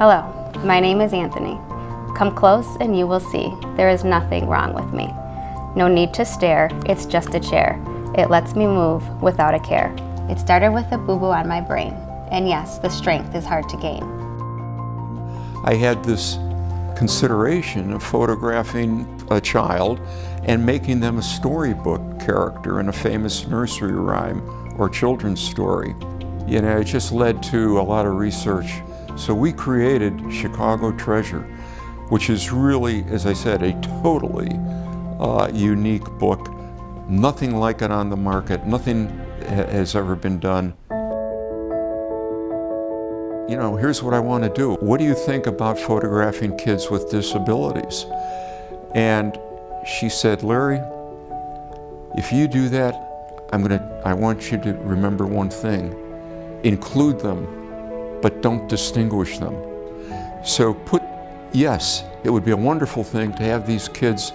Hello, my name is Anthony. Come close and you will see there is nothing wrong with me. No need to stare, it's just a chair. It lets me move without a care. It started with a boo-boo on my brain, and yes, the strength is hard to gain. I had this consideration of photographing a child and making them a storybook character in a famous nursery rhyme or children's story. You know, it just led to a lot of research. So we created Chicago Treasure, which is really, as I said, a totally unique book. Nothing like it on the market. Nothing has ever been done. You know, here's what I want to do. What do you think about photographing kids with disabilities? And she said, Larry, if you do that, I want you to remember one thing. Include them, but don't distinguish them. So yes, it would be a wonderful thing to have these kids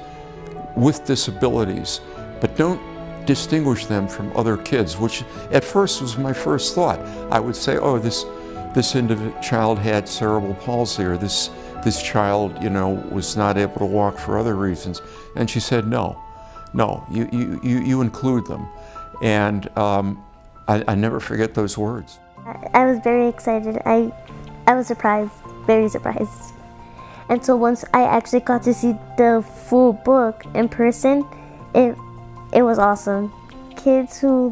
with disabilities, but don't distinguish them from other kids, which at first was my first thought. I would say, oh, this child had cerebral palsy, or this child, you know, was not able to walk for other reasons. And she said, no, you include them. And I never forget those words. I was very excited. I was surprised, very surprised. And so once I actually got to see the full book in person, it was awesome. Kids who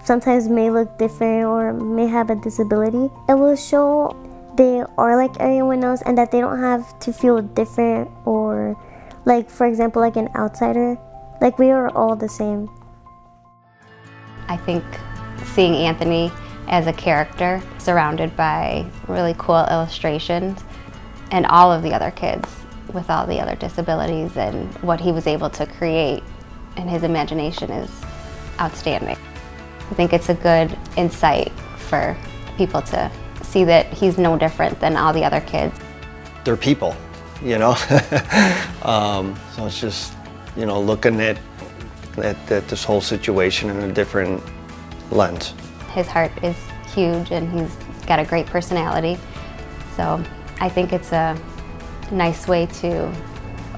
sometimes may look different or may have a disability, it will show they are like everyone else and that they don't have to feel different or for example, like an outsider. We are all the same. I think seeing Anthony as a character surrounded by really cool illustrations and all of the other kids with all the other disabilities and what he was able to create and his imagination is outstanding. I think it's a good insight for people to see that he's no different than all the other kids. They're people, you know? So it's just, you know, looking at this whole situation in a different lens. His heart is huge and he's got a great personality. So I think it's a nice way to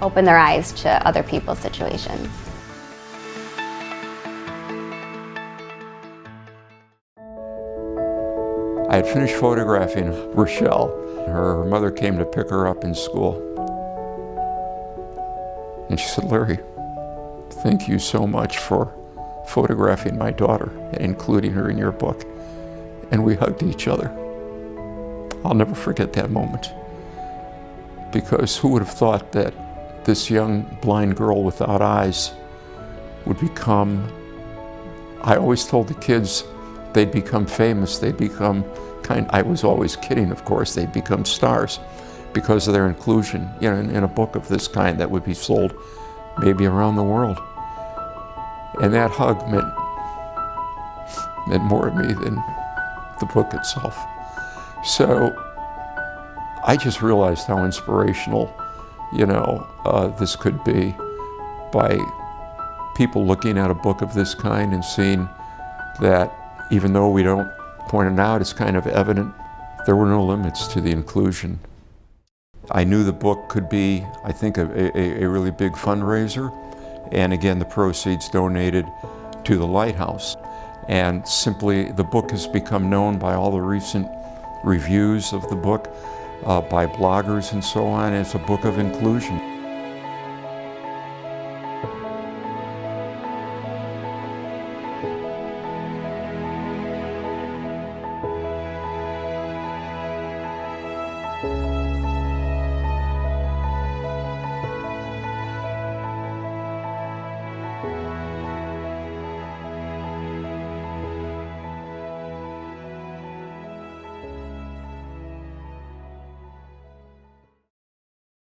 open their eyes to other people's situations. I had finished photographing Rochelle. Her mother came to pick her up in school. And she said, Larry, thank you so much for photographing my daughter and including her in your book. And we hugged each other. I'll never forget that moment. Because who would have thought that this young blind girl without eyes would become, I always told the kids they'd become famous, they'd become I was always kidding, of course, they'd become stars because of their inclusion, you know, in a book of this kind that would be sold maybe around the world. And that hug meant more to me than the book itself. So I just realized how inspirational, you know, this could be by people looking at a book of this kind and seeing that even though we don't point it out, it's kind of evident there were no limits to the inclusion. I knew the book could be, I think, a really big fundraiser. And again, the proceeds donated to the Lighthouse. And simply, the book has become known by all the recent reviews of the book, by bloggers and so on, as a book of inclusion.